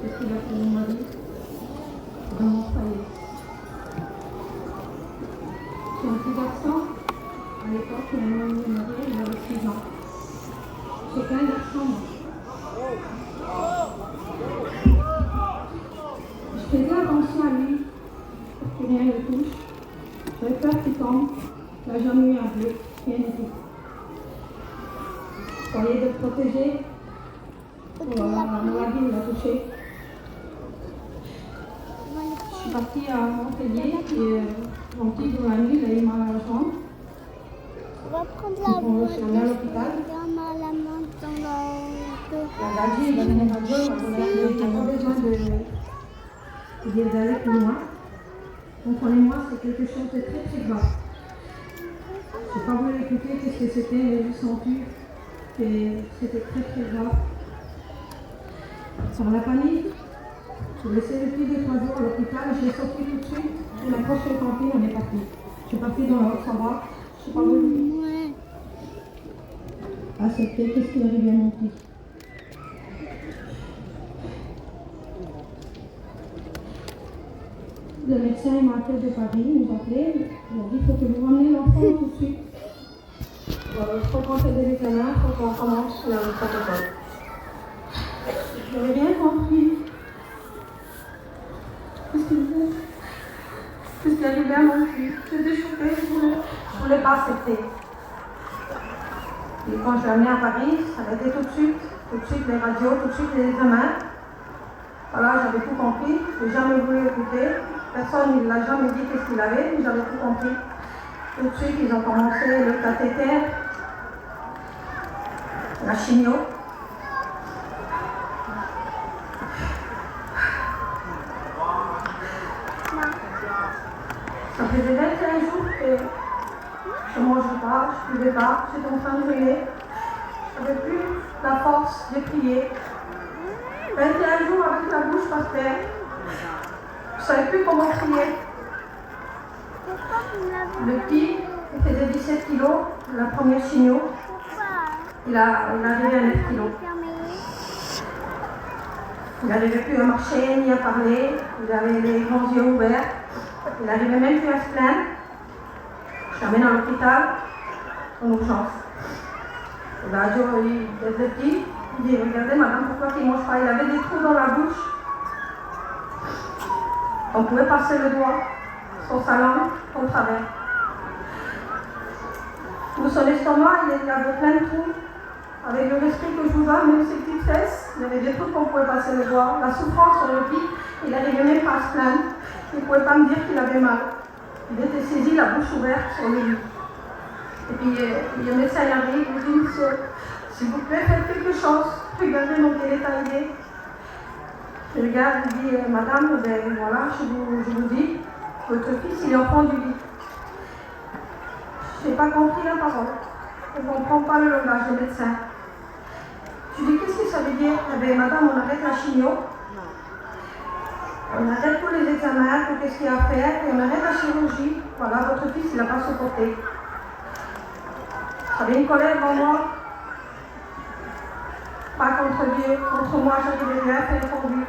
ce qu'il a fait dans ma vie, dans mon foyer. J'ai un petit garçon, à l'époque, il a il avait 6 ans. J'ai qu'un garçon, moi. Je faisais attention à lui, pour que rien ne le touche. J'avais peur qu'il tombe, il n'a jamais eu un bleu, rien du tout. Je voyais de le protéger, voilà, la maladie il l'a touché. Je suis partie à Montpellier et mon petit dans la nuit, il a eu mal à la jambe. On va prendre la Donc, je suis allée à l'hôpital. La radio, il a donné la radio, il n'a pas besoin d'aller plus loin. Comprenez-moi, c'est quelque chose de très très grave. Je n'ai pas voulu écouter qu'est-ce que c'était, mais j'ai senti que c'était très très grave. Sur la panique, j'ai laissé le petit de 3 jours à l'hôpital et je l'ai sorti tout de suite. Et la prochaine cantine, on est parti. Je suis partie dans la Haute-Savoie, je n'ai pas voulu accepter qu'est-ce qui arrivait à mon petit. Le médecin m'a appelé de Paris, il nous a appelé, il a dit il faut que vous ramenez l'enfant tout de suite. Il faut qu'on fasse des examens, il faut qu'on commence le protocole. Je n'avais rien compris. Qu'est-ce qui arrivait à mon fils? J'étais choquée, je ne voulais pas accepter. Et quand je l'ai amené à Paris, ça a été tout de suite les radios, tout de suite les examens. Voilà, j'avais tout compris, je n'ai jamais voulu écouter. Personne ne l'a jamais dit qu'est-ce qu'il avait, mais j'avais tout compris. Tout de suite, ils ont commencé le cathéter, la chimio. Ça faisait 21 jours que je ne mangeais pas, je ne buvais pas, j'étais en train de brûler. Je n'avais plus la force de prier. 21 jours avec la bouche par terre. Je ne savais plus comment prier. Le petit, il faisait 17 kilos, la première chimio. Il arrivait à 9 kilos. Il n'arrivait plus à marcher ni à parler. Il avait les grands yeux ouverts. Il n'arrivait même plus à se plaindre. Je l'amène à l'hôpital en urgence. La radio, il était petit. Il dit regardez madame, pourquoi il ne mange pas? Il avait des trous dans la bouche. On pouvait passer le doigt sur sa langue au travers. Pour son estomac, il avait plein de trous. Avec le respect que je vous donne, même ses petites fesses, il y avait des trucs qu'on pouvait passer le doigt. La souffrance sur le pied, il n'arrivait même pas à se plaindre. Il ne pouvait pas me dire qu'il avait mal. Il était saisi, la bouche ouverte sur le lit. Et puis le médecin arrive, il dit monsieur, s'il vous plaît, faites quelque chose. Regardez dans quel état il est. Je regarde, il dit madame, ben voilà, je vous dis, votre fils il est au fond du lit. Je n'ai pas compris la parole. Je ne comprends pas le langage du médecin. Je lui dis qu'est-ce que ça veut dire? Eh bien, madame, on arrête la chimio. On arrête tous les examens, tout ce qu'il y a à faire, et on arrête la chirurgie. Voilà, votre fils, il n'a pas supporté. J'avais une colère en moi. Pas contre Dieu, contre moi, je ne devais rien faire pour lui.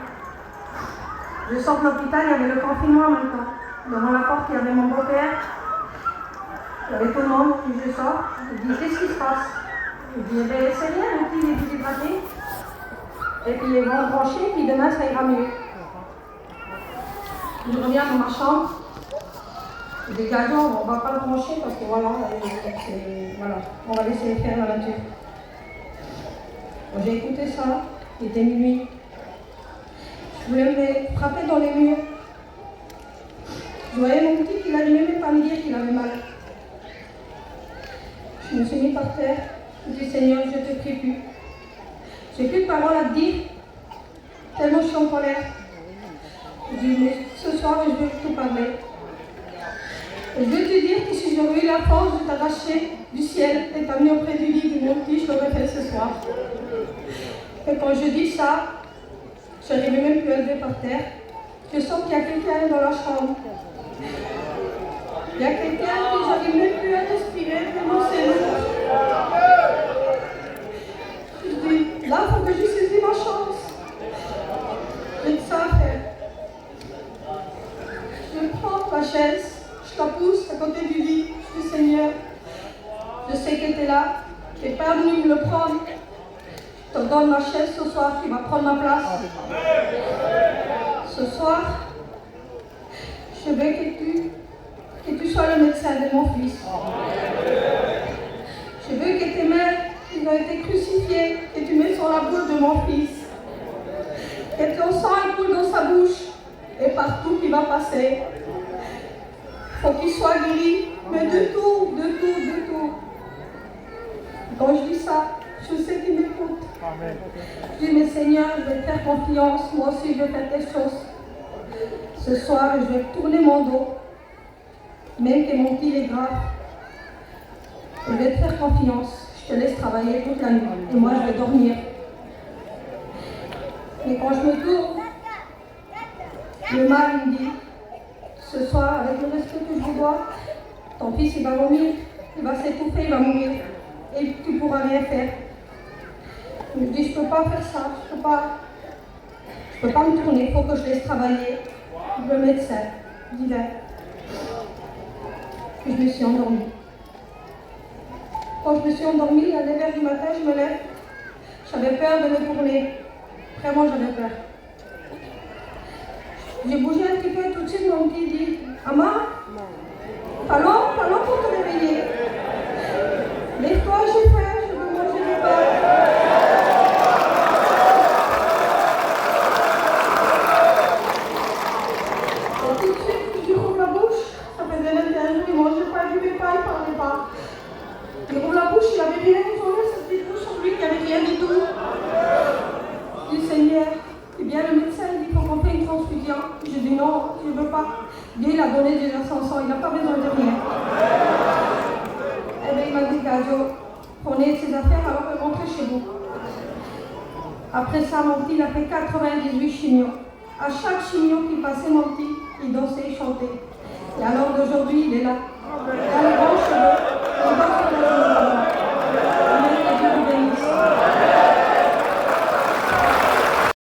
Je sors de l'hôpital, il y avait le confinement en même temps. Devant la porte, il y avait mon beau-père. Il y avait tout le monde, puis je sors. Je dis, qu'est-ce qui se passe? Je dis, eh bien, c'est rien, le petit est déshydraté. Et puis ils vont brancher, puis demain, ça ira mieux. Je reviens dans ma chambre. Je dis, gagnant, on ne va pas le brancher parce que voilà, on va laisser faire la nature. J'ai écouté ça, il était minuit. Je voulais me frapper dans les murs. Je voyais mon petit qui n'arrivait même pas à me dire qu'il avait mal. Je me suis mis par terre. Je dis Seigneur, je ne te prie plus. Je n'ai plus de paroles à te dire, tellement je suis en colère. Je dis mais ce soir, je vais tout parler. Et je veux te dire que si j'aurais eu la force de t'arracher du ciel et t'amener auprès du lit de mon petit, je l'aurais fait ce soir. Et quand je dis ça, je n'arrivais même plus à lever par terre. Je sens qu'il y a quelqu'un dans la chambre. Il y a quelqu'un que j'arrive même plus à respirer, tellement c'est lourd. Je dis, là, il faut que je saisis ma chance. Je chaise, je la pousse à côté du lit. Je dis Seigneur, je sais que tu es là, tu n'es pas venu me le prendre. Je te donne ma chaise ce soir, tu vas prendre ma place. Ce soir, je veux que tu sois le médecin de mon fils. Je veux que tes mains qui ont été crucifiées, que tu mets sur la bouche de mon fils. Que ton sang coule dans sa bouche et partout qu'il va passer. Il faut qu'il soit guéri, mais de tout. Quand je dis ça, je sais qu'il m'écoute. Je dis, mais Seigneur, je vais te faire confiance, moi aussi je vais faire quelque chose. Ce soir, je vais tourner mon dos, même que mon pied est grave. Je vais te faire confiance, je te laisse travailler toute la nuit, et moi je vais dormir. Mais quand je me tourne, le mal me dit, ce soir, avec le respect que je vous dois, ton fils il va vomir, il va s'étouffer, il va mourir, et tu ne pourras rien faire. Je me dis, je ne peux pas faire ça, je peux pas me tourner, il faut que je laisse travailler le médecin d'hiver. Puis je me suis endormie. Quand je me suis endormie, à 9h du matin, je me lève. J'avais peur de me tourner. Vraiment, j'avais peur. J'ai bougé un petit peu, tout de suite, mon petit dit « Maman, allons pour te réveiller. Lève-toi, j'ai faim, je veux manger des pâtes. » Et tout de suite, je rouvre la bouche. Ça faisait 21 jours, il ne mangeait pas, il ne buvait pas, il ne parlait pas. Il rouvre la bouche, il avait rien sur lui, sa petite bouche sur lui, il n'y avait rien du tout. Je dis Seigneur, eh bien le médecin dit qu'il faut qu'on fasse une transfusion. Je dis non, je ne veux pas. Dieu il a donné déjà son sang, il n'a pas besoin de rien. Eh bien il m'a dit Gajo, prenez ses affaires alors que rentrez chez vous. Après ça, mon petit il a fait 98 chimios. À chaque chimio qui passait, mon petit, il dansait, il chantait. Et alors d'aujourd'hui, il est là.